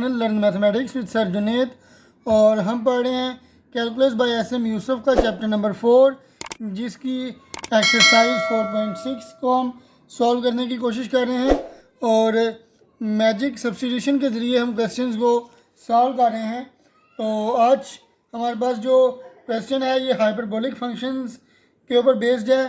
Channel learn mathematics with sir Junaid. और हम पढ़ रहे हैं कैलकुलस बाय एस.एम. यूसुफ का चैप्टर नंबर 4, जिसकी एक्सरसाइज 4.6 को हम सॉल्व करने की कोशिश कर रहे हैं। और मैजिक सब्स्टिट्यूशन के ज़रिए हम क्वेश्चंस को सॉल्व कर रहे हैं। तो आज हमारे पास जो क्वेश्चन है ये हाइपरबोलिक फंक्शंस के ऊपर बेस्ड है।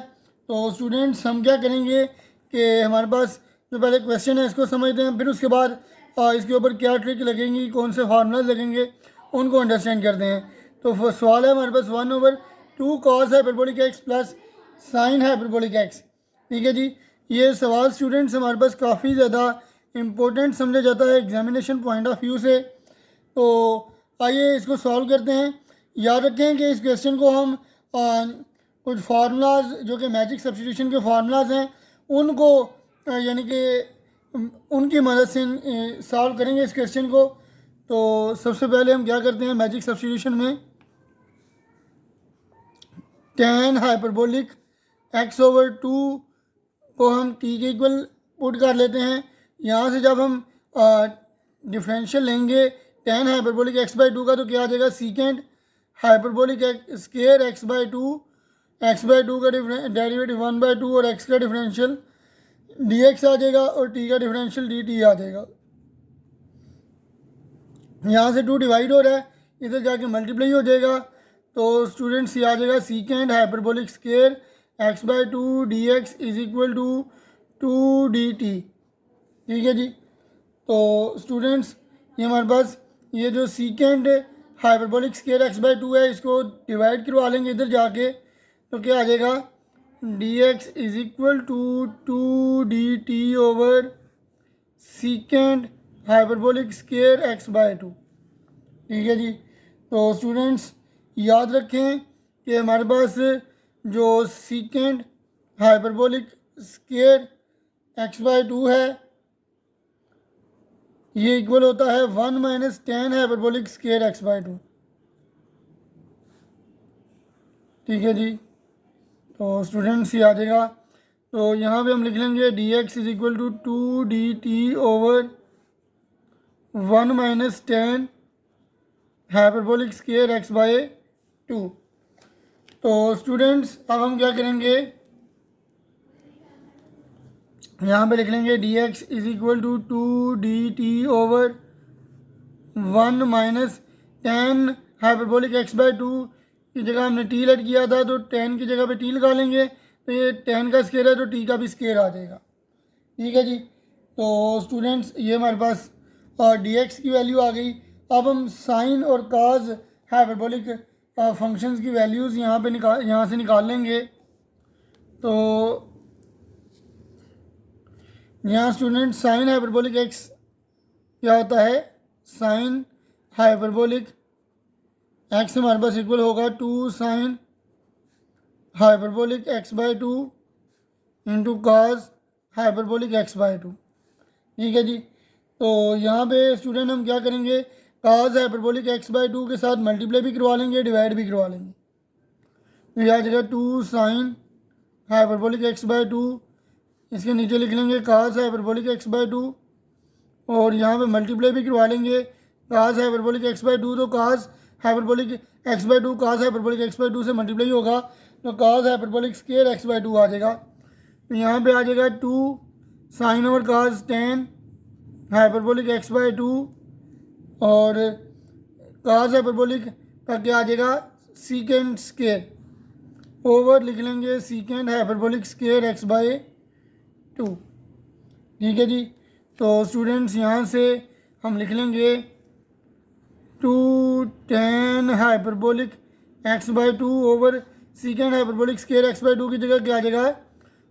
तो स्टूडेंट्स हम क्या करेंगे कि हमारे पास जो पहले क्वेश्चन है इसको समझते हैं, फिर उसके बाद इसके ऊपर क्या ट्रिक लगेंगी, कौन से फार्मूलाज लगेंगे, उनको अंडरस्टैंड करते हैं। तो सवाल है हमारे पास 1/2 cos hyperbolic x plus sine hyperbolic x. ठीक है जी, ये सवाल स्टूडेंट्स हमारे पास काफ़ी ज़्यादा इम्पोर्टेंट समझा जाता है एग्जामिनेशन पॉइंट ऑफ व्यू से। तो आइए इसको सॉल्व करते हैं। याद रखें कि इस क्वेश्चन को हम कुछ फार्मूलाज जो कि मैजिक सब्स्टिट्यूशन के फार्मूलाज हैं उनको यानी कि उनकी मदद से सॉल्व करेंगे इस क्वेश्चन को। तो सबसे पहले हम क्या करते हैं, मैजिक सब्स्टिट्यूशन में tan हाइपरबोलिक x/2 को हम t के इक्वल पुट कर लेते हैं। यहाँ से जब हम डिफरेंशियल लेंगे tan हाइपरबोलिक x/2 का तो क्या आ जाएगा, सीकेंड हाइपरबोलिक स्केयर x/2 का डेरिवेटिव 1/2 और x का डिफरेंशियल dx आ जाएगा और t का डिफरेंशियल dt आ जाएगा। यहाँ से 2 डिवाइड हो रहा है, इधर जाके मल्टीप्लाई हो जाएगा। तो स्टूडेंट्स ये आ जाएगा secant hyperbolic square x/2 dx is equal to 2 dt। ठीक है जी। तो स्टूडेंट्स ये हमारे पास ये जो सीकेंड हाइपरबोलिक स्केयर x/2 है इसको डिवाइड करवा लेंगे इधर जाके, तो क्या आ जाएगा, dx is equal to 2 dt over secant hyperbolic square x/2। ठीक है जी। तो स्टूडेंट्स याद रखें कि हमारे पास जो सीकेंड हाइपरबोलिक स्केयर x/2 है ये इक्वल होता है 1 - tan हाइपरबोलिक स्केयर x/2। ठीक है जी। तो स्टूडेंट्स ये आ जाएगा। तो यहाँ पे हम लिख लेंगे dx is equal to 2 dt over 1 - tan hyperbolic square x/2। तो स्टूडेंट्स अब हम क्या करेंगे, यहाँ पे लिख लेंगे dx is equal to 2 dt over 1 - tan hyperbolic x/2 की जगह हमने t लेट किया था तो tan की जगह पे t लगा लेंगे, तो ये tan का स्केयर है तो t का भी स्केयर आ जाएगा। ठीक है जी। तो स्टूडेंट्स ये हमारे पास dx की वैल्यू आ गई। अब हम साइन और काज हाइपरबोलिक फंक्शंस की वैल्यूज़ यहाँ से निकाल लेंगे। तो यहाँ स्टूडेंट साइन हाइपरबोलिक x क्या होता है, साइन हाइपरबोलिक x हमारे पास इक्वल होगा 2 sine hyperbolic x/2 into cos hyperbolic x/2। ठीक है जी। तो यहाँ पे स्टूडेंट हम क्या करेंगे, काज हाइपरबोलिक x/2 के साथ मल्टीप्लाई भी करवा लेंगे, डिवाइड भी करवा लेंगे। तो यह आ जाएगा 2 साइन हाइपरबोलिक x/2, इसके नीचे लिख लेंगे काज हाइपरबोलिक x/2 और यहाँ पे मल्टीप्लाई भी करवा लेंगे काज हाइपरबोलिक x/2। तो काज हाइपरबोलिक x/2 काज हाइपरबोलिक x/2 से मल्टीप्लाई होगा तो काज हाइपरबोलिक स्केयर x/2 आ जाएगा। तो यहाँ पे आ जाएगा 2 साइन ओवर काज tan हाइपरबोलिक x/2 और काज हाइपरबोलिक का क्या आ जाएगा, सीकेंड स्केयर ओवर लिख लेंगे सीकेंड हाइपरबोलिक स्केयर x/2। ठीक है जी। तो स्टूडेंट्स यहाँ से हम लिख लेंगे 2 tan hyperbolic x/2 over secant hyperbolic square x/2 की जगह क्या आ जाएगा,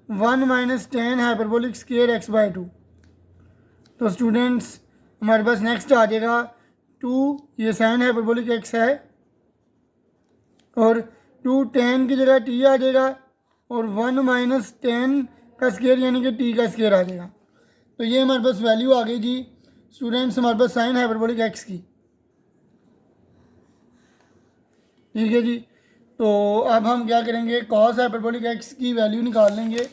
1 - tan हाइपरबोलिक स्केयर x/2। तो स्टूडेंट्स हमारे पास नेक्स्ट आ जाएगा 2, ये साइन हाइपरबोलिक x है और 2 tan की जगह t आ जाएगा और 1 - tan का स्केयर यानी कि t का स्केयर आ जाएगा। तो ये हमारे पास वैल्यू आ गई जी स्टूडेंट्स हमारे पास साइन हाइपरबोलिक x की। ठीक है जी। तो अब हम क्या करेंगे, कॉस हाइपरबोलिक x की वैल्यू निकाल लेंगे।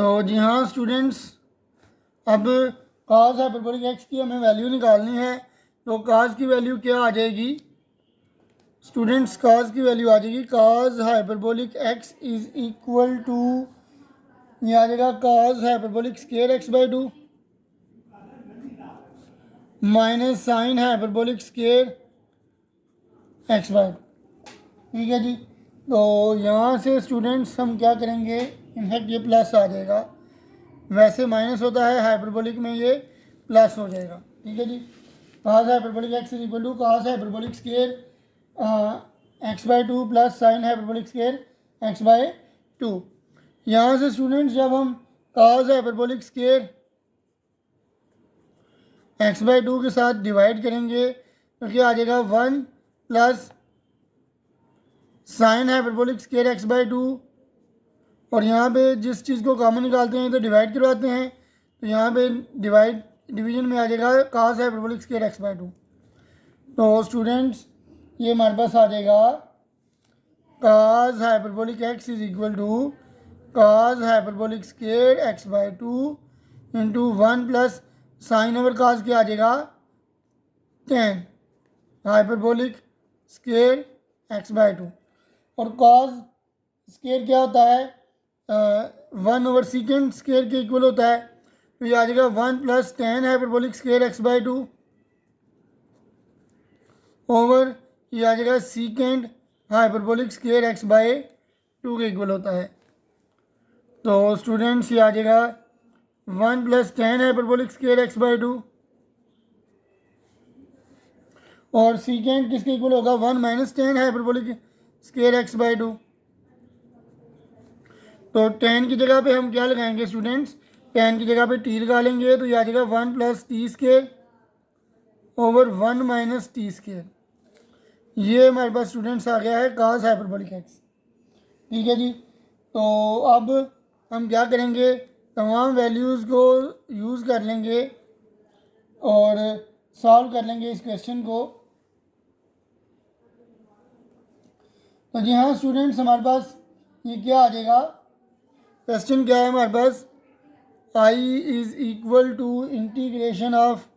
तो जी हाँ स्टूडेंट्स, अब काज हाइपरबोलिक एक्स की हमें वैल्यू निकालनी है। तो काज की वैल्यू क्या आ जाएगी स्टूडेंट्स? काज की वैल्यू आ जाएगी cos hyperbolic x is equal to, ये आ जाएगा cos hyperbolic square x by two minus sine hyperbolic square x by two. ठीक है जी। तो यहाँ से स्टूडेंट्स हम क्या करेंगे, इनफैक्ट ये प्लस आ जाएगा, वैसे माइनस होता है, हाइपरबोलिक में ये प्लस हो जाएगा। ठीक है जी। Cos hyperbolic x is equal to cos hyperbolic square x by two plus sine hyperbolic square x by two. यहाँ से स्टूडेंट्स जब हम cos hyperbolic square x by two के साथ डिवाइड करेंगे तो क्या आ जाएगा, one plus sine hyperbolic square x by two, और यहाँ पे जिस चीज़ को कॉमन निकालते हैं तो डिवाइड करवाते हैं, तो यहाँ पे डिवीजन में आ जाएगा cos hyperbolic square x by two. तो स्टूडेंट्स ये हमारे पास आ जाएगा cos hyperbolic x is equal to cos hyperbolic square x by two into one plus sine over cos क्या आ जाएगा, tan hyperbolic square x by two. और कॉज स्केयर क्या होता है, वन ओवर सीकेंड स्केयर के इक्वल होता है, तो ये आ जाएगा one plus tan hyperbolic square x by to over ये आ जाएगा secant hyperbolic square x by two के इक्वल होता है। तो स्टूडेंट्स ये आ जाएगा one plus tan hyperbolic square x by two, और सीकेंड किसके इक्वल होगा, one minus ten hyperbolic square x by two. तो टेन की जगह पे हम क्या लगाएंगे स्टूडेंट्स, टेन की जगह पे टी लगा लेंगे, तो ये आ जाएगा one plus t square over one minus T square. ये हमारे पास स्टूडेंट्स आ गया है काज हाइपरबोलिक एक्स। ठीक है जी। तो अब हम क्या करेंगे, तमाम वैल्यूज़ को यूज़ कर लेंगे और सॉल्व कर लेंगे इस क्वेश्चन को। तो जी हाँ स्टूडेंट्स, हमारे पास ये क्या आ जाएगा, क्वेश्चन क्या है हमारे पास, I is equal to integration of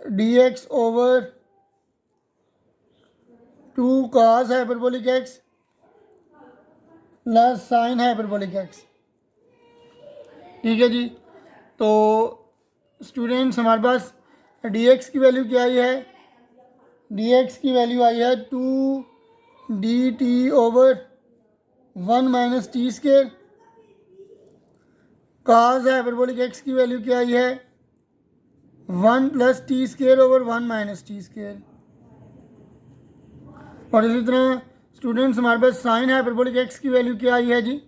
d x over two cos hyperbolic x plus sine hyperbolic x. ठीक है जी। तो स्टूडेंट्स हमारे पास डी एक्स की वैल्यू क्या आई है, डी एक्स की वैल्यू आई है two D T over one minus T square. Cos hyperbolic x की वैल्यू क्या आई है, one plus t square over one minus T square. और इसी तरह स्टूडेंट्स हमारे पास साइन हाइपरबोलिक एक्स की वैल्यू क्या आई है जी,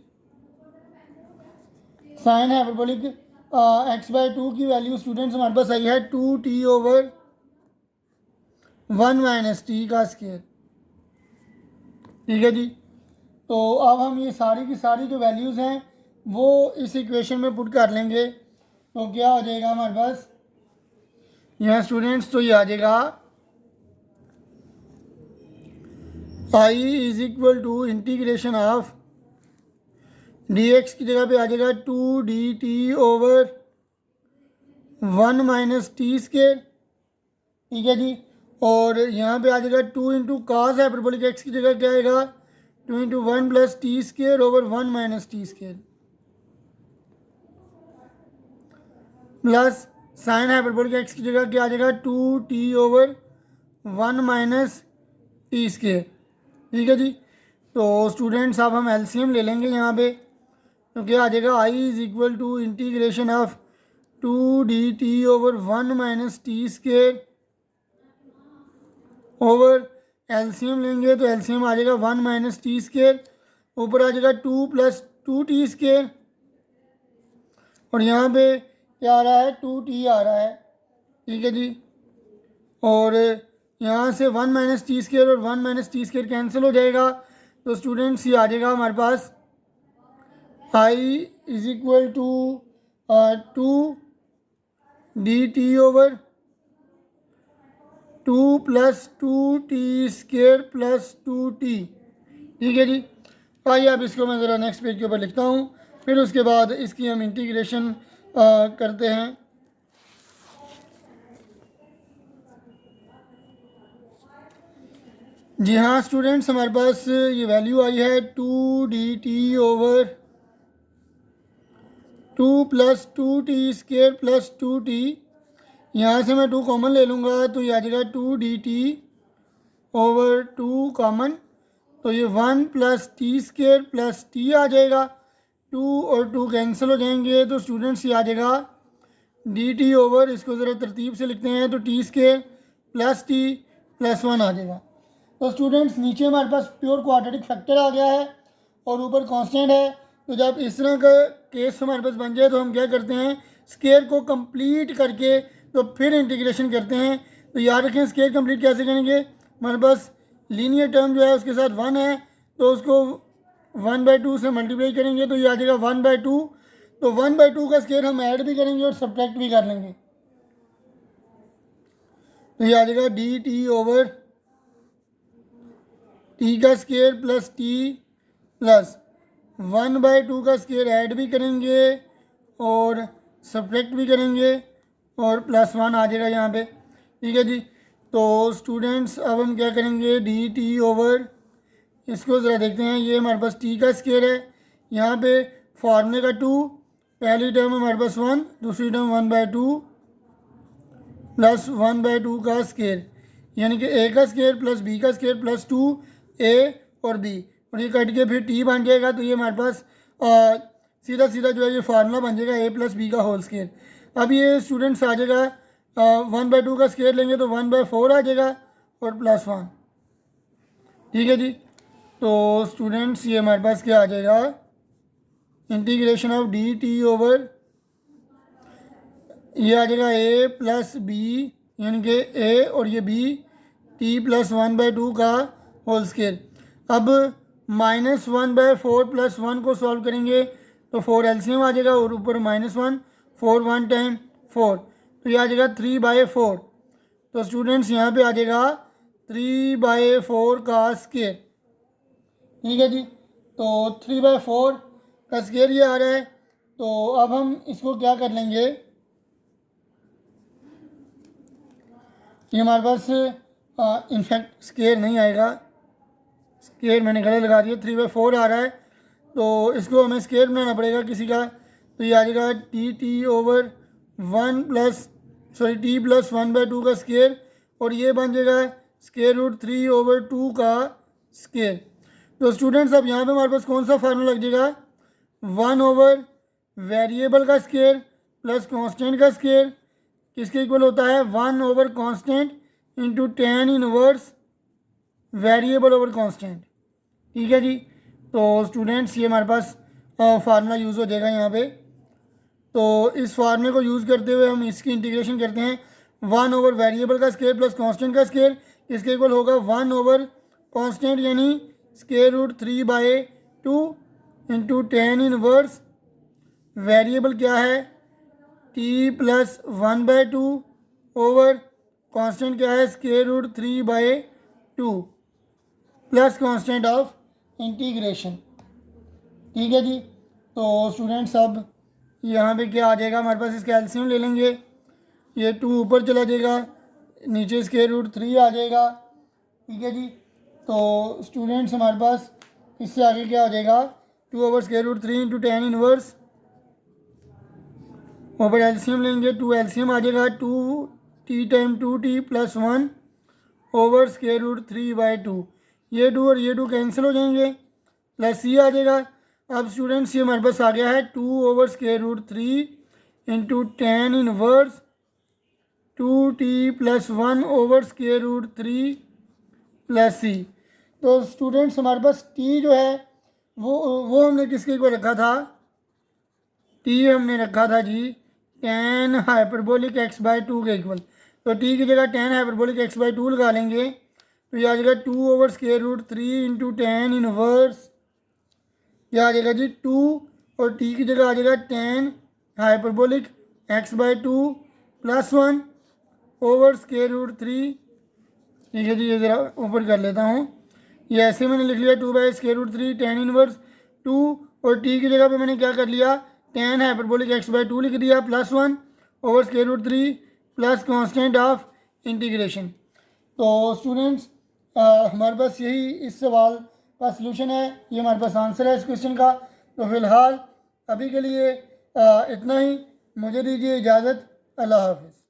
sine hyperbolic x by two की वैल्यू स्टूडेंट्स हमारे पास आई है two t over one minus t का स्केयर। ठीक है जी। तो अब हम ये सारी की सारी जो वैल्यूज़ हैं वो इस इक्वेशन में पुट कर लेंगे, तो क्या हो जाएगा हमारे पास यहाँ स्टूडेंट्स, तो ये आ जाएगा I is equal to integration of d x की जगह पे आ जाएगा two D T over one minus T square. ठीक है जी। और यहाँ पे आ जाएगा two into cos hyperbolic x की जगह क्या आएगा, two into one plus t square over one minus T square plus sine hyperbolic x की जगह क्या आ जाएगा, two t over one minus T square. ठीक है जी। तो स्टूडेंट्स अब हम एलसीएम ले लेंगे यहाँ पे, तो क्या आ जाएगा, I is equal to integration of two D T over one minus T square over LCM लेंगे तो एलसीएम आ जाएगा वन माइनस टी स्केयर, ऊपर आ जाएगा to plus two T square, और यहाँ पे क्या आ रहा है, टू टी आ रहा है। ठीक है जी। और यहाँ से वन माइनस टी स्केयर और one minus T square cancel हो जाएगा, तो स्टूडेंट्स ये आ जाएगा हमारे पास I is equal to two D T over two plus two T square plus two T. ठीक है जी। आइए अब इसको मैं ज़रा नेक्स्ट पेज के ऊपर लिखता हूँ। फिर उसके बाद इसकी हम इंटीग्रेशन करते हैं। जी हाँ स्टूडेंट्स, हमारे पास ये वैल्यू आई है 2 dt/2 plus 2t² plus 2t। यहाँ से मैं 2 कॉमन ले लूँगा तो ये आ जाएगा 2 dt/2 कॉमन, तो ये 1 प्लस t² प्लस t आ जाएगा। 2 और 2 कैंसिल हो जाएंगे तो स्टूडेंट्स ये आ जाएगा dt/, इसको ज़रा तरतीब से लिखते हैं तो t² प्लस t प्लस 1 आ जाएगा। तो स्टूडेंट्स नीचे हमारे पास प्योर क्वाड्रेटिक फैक्टर आ गया है और ऊपर कांस्टेंट है। तो जब इस तरह का केस हमारे पास बन जाए तो हम क्या करते हैं, स्केयर को कंप्लीट करके तो फिर इंटीग्रेशन करते हैं। तो याद रखें स्केयर कंप्लीट कैसे करेंगे, हमारे पास लीनियर टर्म जो है उसके साथ 1 है तो उसको 1/2 से मल्टीप्लाई करेंगे तो ये आ जाएगा 1/2। तो 1/2 का स्केयर हम ऐड भी करेंगे और सब्ट्रैक्ट भी कर लेंगे, तो ये आ जाएगा dt/t का स्केयर प्लस t प्लस 1/2 का स्केयर ऐड भी करेंगे और सब्ट्रैक्ट भी करेंगे और प्लस 1 आ जाएगा यहाँ पे। ठीक है जी। तो स्टूडेंट्स अब हम क्या करेंगे, dt/, इसको ज़रा देखते हैं। ये हमारे पास t का स्केयर है, यहाँ पे फार्मूले का 2, पहली टर्म हमारे पास 1, दूसरी टर्म 1/2 प्लस 1/2 का स्केयर, यानी कि a का स्केयर प्लस b का स्केयर प्लस 2a और b, और ये कट के फिर t बन जाएगा। तो ये हमारे पास सीधा सीधा जो है ये फार्मूला बन जाएगा a प्लस बी का होल स्केयर। अब ये स्टूडेंट्स आ जाएगा 1/2 का स्केयर लेंगे तो 1/4 आ जाएगा और प्लस 1। ठीक है जी। तो स्टूडेंट्स ये हमारे पास क्या आ जाएगा, इंटीग्रेशन ऑफ dt/, ये आ जाएगा a प्लस बी, यानी कि a और ये b, t प्लस 1/2 का होल स्केयर। अब -1/4 प्लस 1 को सॉल्व करेंगे तो 4 एलसीएम आ जाएगा और ऊपर -1, 4 1 टाइम 4, तो ये आ जाएगा 3/4। तो स्टूडेंट्स यहाँ पे आ जाएगा 3/4 का स्केयर। ठीक है जी। तो 3/4 का स्केयर ये आ रहा है। तो अब हम इसको क्या कर लेंगे, ये हमारे पास इनफैक्ट स्केयर नहीं आएगा, स्केयर मैंने गलत लगा दिया, 3/4 आ रहा है तो इसको हमें स्केयर बनाना पड़ेगा किसी का। तो ये आ जाएगा t/1 प्लस t प्लस 1/2 का स्केयर, और ये बन जाएगा √3/2 का स्केयर। तो स्टूडेंट्स अब यहाँ पे हमारे पास कौन सा फार्मूला लग जाएगा, 1 वेरिएबल का स्केयर प्लस कांस्टेंट का स्केयर किसके इक्वल होता है, 1 constant into tan inverse variable over constant. ठीक है जी। तो स्टूडेंट्स ये हमारे पास फार्मूला यूज़ हो जाएगा यहाँ पे। तो इस फार्मूले को यूज़ करते हुए हम इसकी इंटीग्रेशन करते हैं। 1 वेरिएबल का स्केयर प्लस कांस्टेंट का स्केयर इसके इक्वल होगा 1 कांस्टेंट यानी √3/2 इंटू tan इनवर्स वेरिएबल क्या है t प्लस 1/2 ओवर कांस्टेंट क्या है √3/2 प्लस कांस्टेंट ऑफ इंटीग्रेशन। ठीक है जी। तो स्टूडेंट्स अब यहाँ पे क्या आ जाएगा, हमारे पास इसका एलसीएम ले लेंगे, ये 2 ऊपर चला जाएगा, नीचे √3 आ जाएगा। ठीक है जी। तो स्टूडेंट्स हमारे पास इससे आगे क्या आ जाएगा, 2/√3 इंटू tan इनवर्स ऊपर एलसीएम लेंगे, 2 एलसीएम आ जाएगा, 2t time 2t plus 1 over √3/2, ये 2 और ये 2 कैंसिल हो जाएंगे, प्लस c आ जाएगा। अब स्टूडेंट्स ये हमारे पास आ गया है 2/√3 into tan inverse 2t plus 1 over √3 plus c। तो स्टूडेंट्स हमारे पास t जो है वो हमने किसके को रखा था, t हमने रखा था जी tan हाइपरबोलिक x/2 के इक्वल। तो t की जगह tan हाइपरबोलिक x/2 लगा लेंगे तो ये आ जाएगा 2/√3 इंटू tan इनवर्स, क्या आ जाएगा जी 2, और t की जगह आ जाएगा tan hyperbolic x/2 plus 1 over √3। ठीक है जी, ये ज़रा ऊपर कर लेता हूँ, ये ऐसे मैंने लिख लिया 2/√3 tan इनवर्स 2 और टी की जगह पे मैंने क्या कर लिया, tan हाइपरबोलिक x/2 लिख दिया +1 over square root 3 plus constant of integration. तो स्टूडेंट्स हमारे पास यही इस सवाल का सलूशन है, ये हमारे पास आंसर है इस क्वेश्चन का। तो फ़िलहाल अभी के लिए इतना ही, मुझे दीजिए इजाज़त। अल्लाह हाफ़िज़।